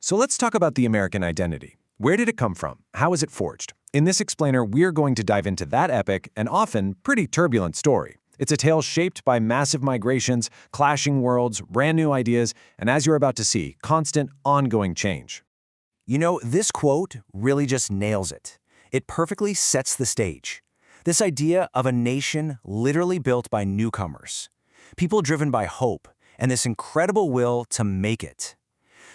So let's talk about the American identity. Where did it come from? How was it forged? In this explainer, we're going to dive into that epic and often pretty turbulent story. It's a tale shaped by massive migrations, clashing worlds, brand new ideas, and as you're about to see, constant, ongoing change. You know, this quote really just nails it. It perfectly sets the stage. This idea of a nation literally built by newcomers, people driven by hope, and this incredible will to make it.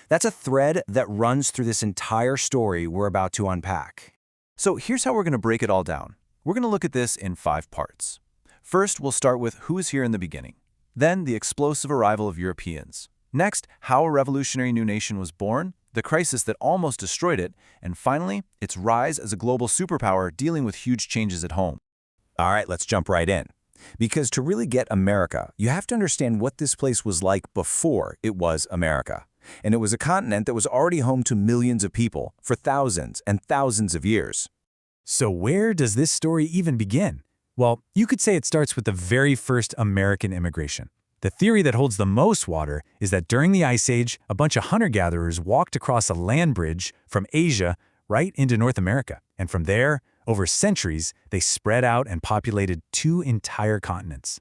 That's a thread that runs through this entire story we're about to unpack. So here's how we're going to break it all down. We're going to look at this in 5 parts. First, we'll start with who is here in the beginning. Then, the explosive arrival of Europeans. Next, how a revolutionary new nation was born, the crisis that almost destroyed it, and finally, its rise as a global superpower dealing with huge changes at home. All right, let's jump right in. Because to really get America, you have to understand what this place was like before it was America. And it was a continent that was already home to millions of people for thousands and thousands of years. So where does this story even begin? Well, you could say it starts with the very first American immigration. The theory that holds the most water is that during the Ice Age, a bunch of hunter-gatherers walked across a land bridge from Asia right into North America. And from there, over centuries, they spread out and populated 2 entire continents.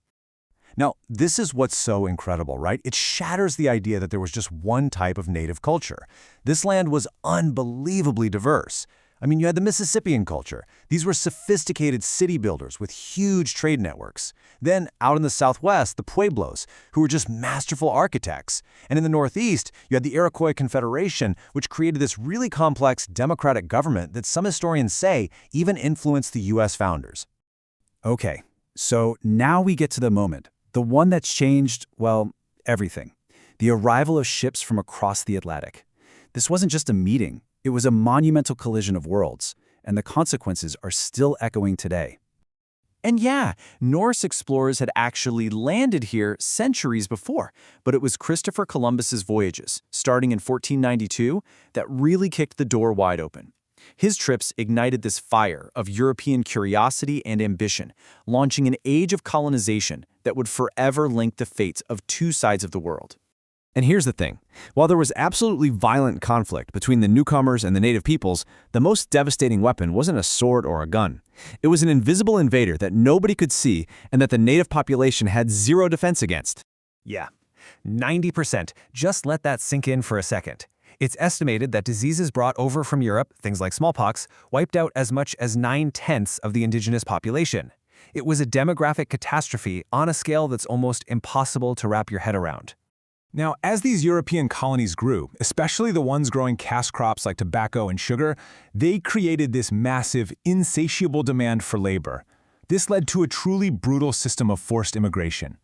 Now, this is what's so incredible, right? It shatters the idea that there was just one type of native culture. This land was unbelievably diverse. I mean, you had the Mississippian culture. These were sophisticated city builders with huge trade networks. Then, out in the Southwest, the Pueblos, who were just masterful architects. And in the Northeast, you had the Iroquois Confederation, which created this really complex democratic government that some historians say even influenced the U.S. founders. Okay, so now we get to the moment. The one that's changed, well, everything. The arrival of ships from across the Atlantic. This wasn't just a meeting. It was a monumental collision of worlds, and the consequences are still echoing today. And yeah, Norse explorers had actually landed here centuries before, but it was Christopher Columbus's voyages, starting in 1492, that really kicked the door wide open. His trips ignited this fire of European curiosity and ambition, launching an age of colonization that would forever link the fates of 2 sides of the world. And here's the thing. While there was absolutely violent conflict between the newcomers and the native peoples, the most devastating weapon wasn't a sword or a gun. It was an invisible invader that nobody could see and that the native population had zero defense against. Yeah, 90%. Just let that sink in for a second. It's estimated that diseases brought over from Europe, things like smallpox, wiped out as much as 9/10 of the indigenous population. It was a demographic catastrophe on a scale that's almost impossible to wrap your head around. Now, as these European colonies grew, especially the ones growing cash crops like tobacco and sugar, they created this massive, insatiable demand for labor. This led to a truly brutal system of forced immigration.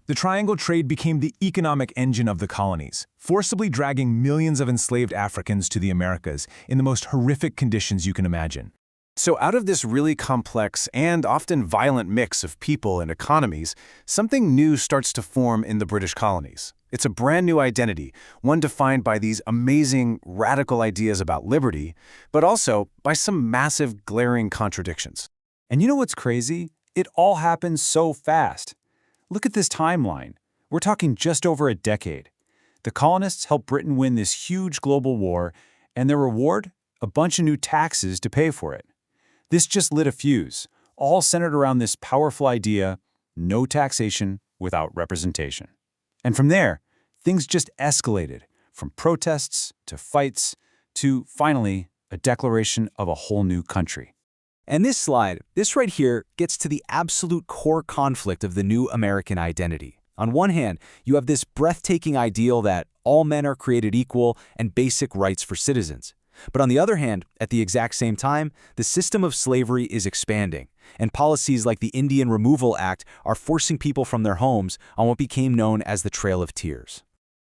The triangle trade became the economic engine of the colonies, forcibly dragging millions of enslaved Africans to the Americas in the most horrific conditions you can imagine. So out of this really complex and often violent mix of people and economies, something new starts to form in the British colonies. It's a brand new identity, one defined by these amazing, radical ideas about liberty, but also by some massive, glaring contradictions. And you know what's crazy? It all happened so fast. Look at this timeline. We're talking just over a decade. The colonists helped Britain win this huge global war, and their reward? A bunch of new taxes to pay for it. This just lit a fuse, all centered around this powerful idea, no taxation without representation. And from there, things just escalated, from protests to fights to, finally, a declaration of a whole new country. And this slide, this right here, gets to the absolute core conflict of the new American identity. On one hand, you have this breathtaking ideal that all men are created equal and basic rights for citizens. But on the other hand, at the exact same time, the system of slavery is expanding, and policies like the Indian Removal Act are forcing people from their homes on what became known as the Trail of Tears.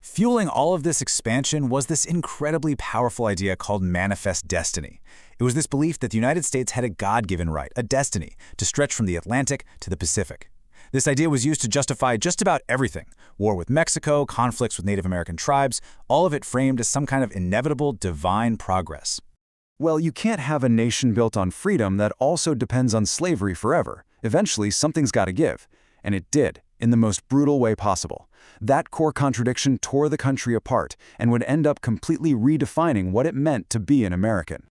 Fueling all of this expansion was this incredibly powerful idea called manifest destiny. It was this belief that the United States had a God-given right, a destiny, to stretch from the Atlantic to the Pacific. This idea was used to justify just about everything: war with Mexico, conflicts with Native American tribes, all of it framed as some kind of inevitable divine progress. Well, you can't have a nation built on freedom that also depends on slavery forever. Eventually, something's got to give. And it did, in the most brutal way possible. That core contradiction tore the country apart and would end up completely redefining what it meant to be an American.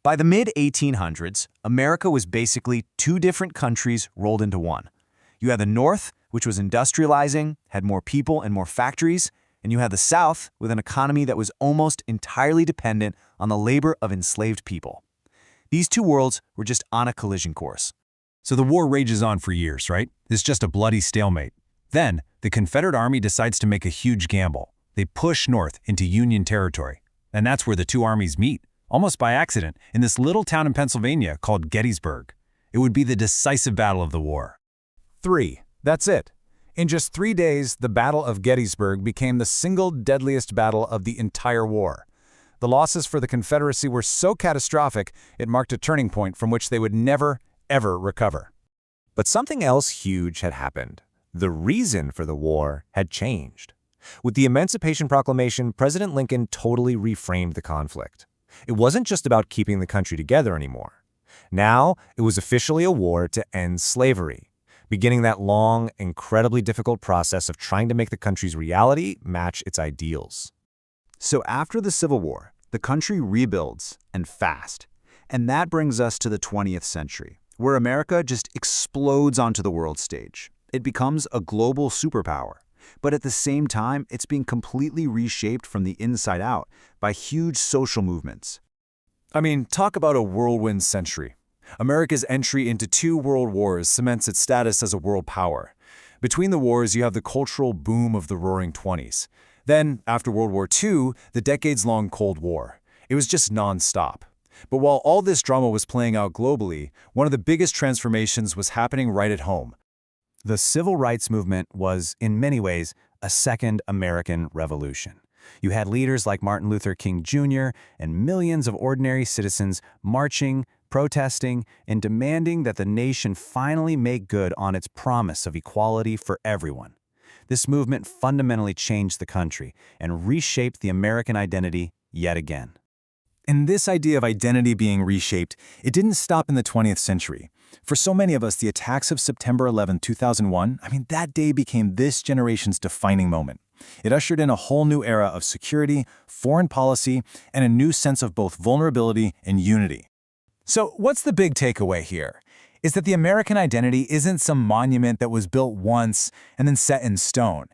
By the mid-1800s, America was basically two different countries rolled into one. You had the North, which was industrializing, had more people and more factories, and you had the South with an economy that was almost entirely dependent on the labor of enslaved people. These two worlds were just on a collision course. So the war rages on for years, right? It's just a bloody stalemate. Then, the Confederate Army decides to make a huge gamble. They push north into Union territory. And that's where the two armies meet, almost by accident, in this little town in Pennsylvania called Gettysburg. It would be the decisive battle of the war. 3. That's it. In just 3 days, the Battle of Gettysburg became the single deadliest battle of the entire war. The losses for the Confederacy were so catastrophic, it marked a turning point from which they would never, ever recover. But something else huge had happened. The reason for the war had changed. With the Emancipation Proclamation, President Lincoln totally reframed the conflict. It wasn't just about keeping the country together anymore. Now, it was officially a war to end slavery, beginning that long, incredibly difficult process of trying to make the country's reality match its ideals. So after the Civil War, the country rebuilds, and fast. And that brings us to the 20th century, where America just explodes onto the world stage. It becomes a global superpower. But at the same time, it's being completely reshaped from the inside out by huge social movements. I mean, talk about a whirlwind century. America's entry into 2 world wars cements its status as a world power. Between the wars, you have the cultural boom of the Roaring '20s. Then, after World War II, the decades-long Cold War. It was just non-stop. But while all this drama was playing out globally, one of the biggest transformations was happening right at home. The Civil Rights Movement was, in many ways, a second American Revolution. You had leaders like Martin Luther King Jr. and millions of ordinary citizens marching, protesting, and demanding that the nation finally make good on its promise of equality for everyone. This movement fundamentally changed the country and reshaped the American identity yet again. And this idea of identity being reshaped, it didn't stop in the 20th century. For so many of us, the attacks of September 11, 2001, that day became this generation's defining moment. It ushered in a whole new era of security, foreign policy, and a new sense of both vulnerability and unity. So what's the big takeaway here? Is that the American identity isn't some monument that was built once and then set in stone.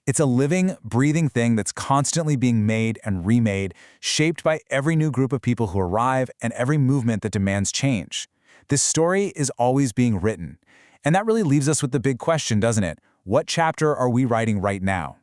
It's a living, breathing thing that's constantly being made and remade, shaped by every new group of people who arrive and every movement that demands change. This story is always being written. And that really leaves us with the big question, doesn't it? What chapter are we writing right now?